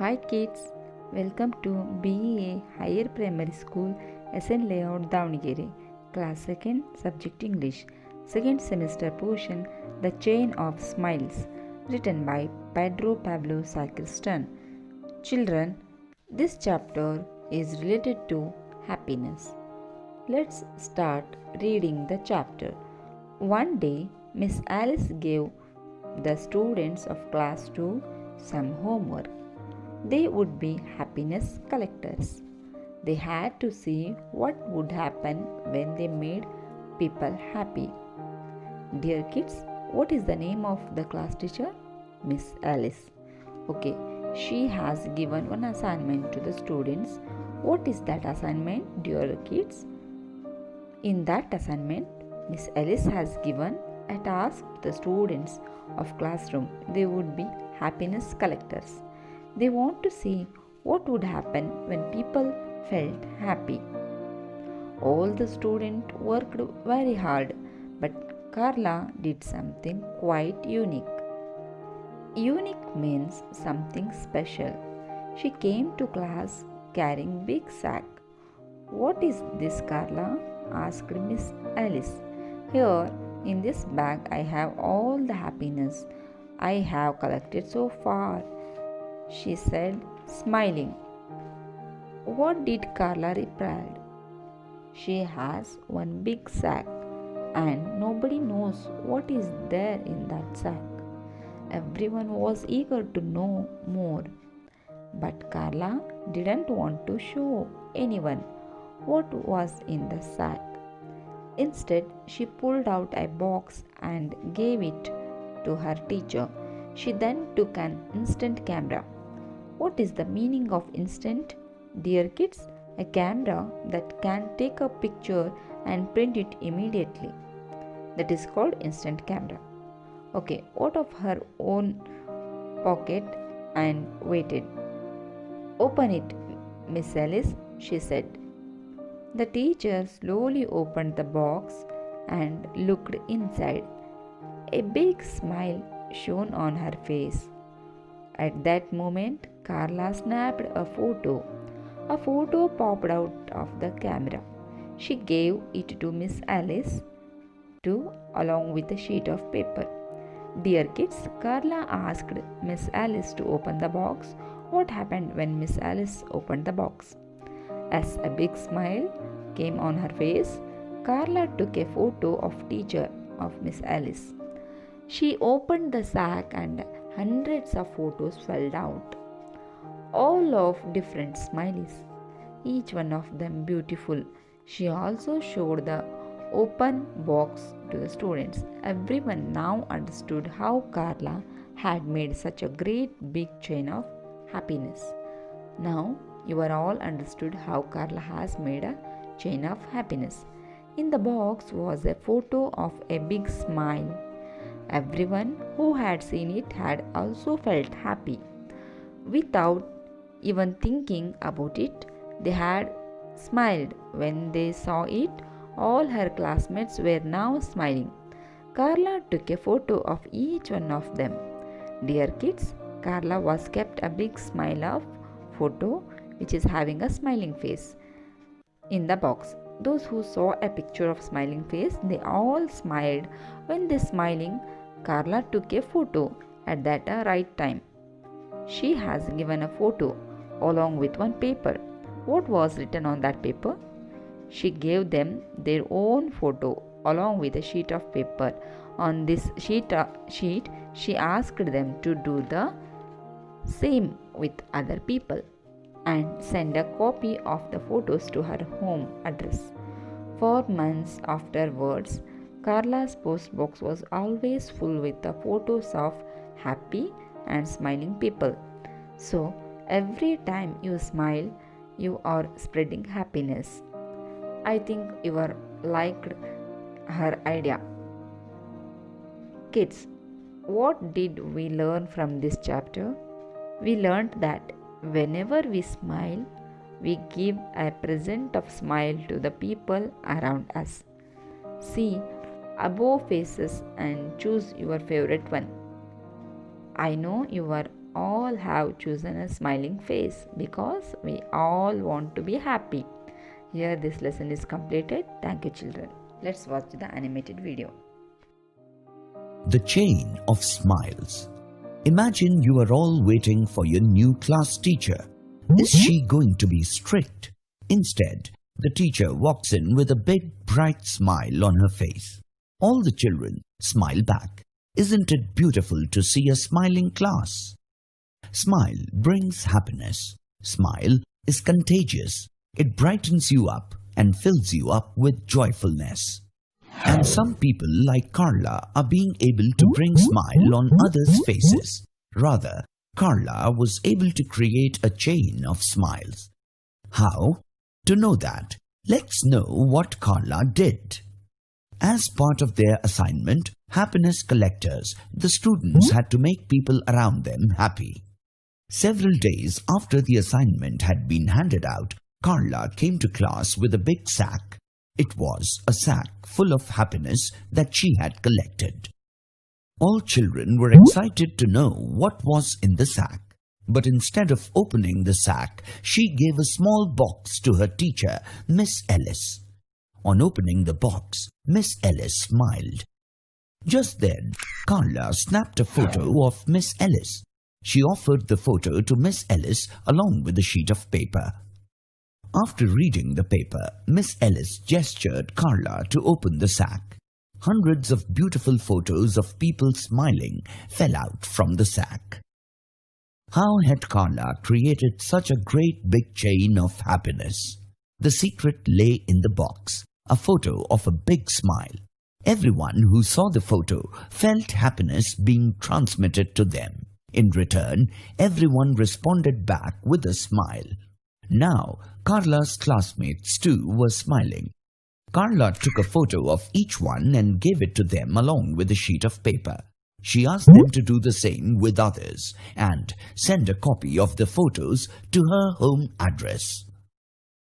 Hi kids, welcome to BEA Higher Primary School SN Layout Davangere, Class 2nd, Subject English, 2nd Semester Portion The Chain of Smiles, written by Pedro Pablo Sacristan. Children, this chapter is related to happiness. Let's start reading the chapter. One day, Miss Alice gave the students of class 2 some homework. They would be happiness collectors. They had to see what would happen when they made people happy. Dear kids, what is the name of the class teacher? Miss Alice. Okay, she has given one assignment to the students. What is that assignment, dear kids? In that assignment, Miss Alice has given a task to the students of classroom. They would be happiness collectors. They want to see what would happen when people felt happy. All the students worked very hard, but Carla did something quite unique. Unique means something special. She came to class carrying big sack. What is this, Carla? Asked Miss Alice. Here, in this bag, I have all the happiness I have collected so far, she said, smiling. What did Carla reply? She has one big sack, and nobody knows what is there in that sack. Everyone was eager to know more, but Carla didn't want to show anyone what was in the sack. Instead, she pulled out a box and gave it to her teacher. She then took an instant camera. What is the meaning of instant? Dear kids, a camera that can take a picture and print it immediately. That is called instant camera. Okay, out of her own pocket and waited. Open it, Miss Alice, she said. The teacher slowly opened the box and looked inside. A big smile shone on her face. At that moment, Carla snapped a photo. A photo popped out of the camera. She gave it to Miss Alice too, along with a sheet of paper. Dear kids, Carla asked Miss Alice to open the box. What happened when Miss Alice opened the box? As a big smile came on her face, Carla took a photo of teacher of Miss Alice. She opened the sack and hundreds of photos fell out, all of different smileys, each one of them beautiful. She also showed the open box to the students. Everyone now understood how Carla had made such a great big chain of happiness. Now you are all understood how Carla has made a chain of happiness. In the box was a photo of a big smile. Everyone who had seen it had also felt happy. Without even thinking about it, they had smiled when they saw it. All her classmates were now smiling. Carla took a photo of each one of them. Dear kids, Carla was kept a big smile of photo which is having a smiling face in the box. Those who saw a picture of smiling face, they all smiled. When they smiling, Carla took a photo at that right time. She has given a photo along with one paper. What was written on that paper? She gave them their own photo along with a sheet of paper. On this sheet, she asked them to do the same with other people and send a copy of the photos to her home address. 4 months afterwards, Carla's post box was always full with the photos of happy and smiling people. So, every time you smile, you are spreading happiness. I think you are liked her idea. Kids, what did we learn from this chapter? We learned that whenever we smile, we give a present of smile to the people around us. See above faces and choose your favorite one. I know you are all have chosen a smiling face because we all want to be happy. Here this lesson is completed. Thank you children. Let's watch the animated video. The chain of smiles. Imagine you are all waiting for your new class teacher. Is she going to be strict? Instead, the teacher walks in with a big bright smile on her face. All the children smile back. Isn't it beautiful to see a smiling class? Smile brings happiness. Smile is contagious. It brightens you up and fills you up with joyfulness. And some people like Carla are being able to bring smile on others' faces. Rather, Carla was able to create a chain of smiles. How? To know that, let's know what Carla did. As part of their assignment, happiness collectors, the students had to make people around them happy. Several days after the assignment had been handed out, Carla came to class with a big sack. It was a sack full of happiness that she had collected. All children were excited to know what was in the sack. But instead of opening the sack, she gave a small box to her teacher, Miss Ellis. On opening the box, Miss Ellis smiled. Just then, Carla snapped a photo of Miss Ellis. She offered the photo to Miss Ellis along with a sheet of paper. After reading the paper, Miss Ellis gestured Carla to open the sack. Hundreds of beautiful photos of people smiling fell out from the sack. How had Carla created such a great big chain of happiness? The secret lay in the box, a photo of a big smile. Everyone who saw the photo felt happiness being transmitted to them. In return, everyone responded back with a smile. Now, Carla's classmates too were smiling. Carla took a photo of each one and gave it to them along with a sheet of paper. She asked them to do the same with others and send a copy of the photos to her home address.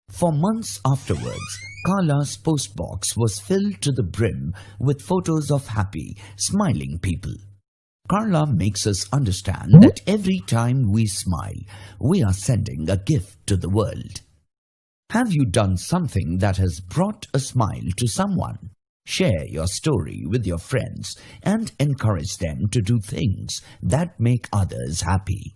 For months afterwards, Carla's postbox was filled to the brim with photos of happy, smiling people. Carla makes us understand that every time we smile, we are sending a gift to the world. Have you done something that has brought a smile to someone? Share your story with your friends and encourage them to do things that make others happy.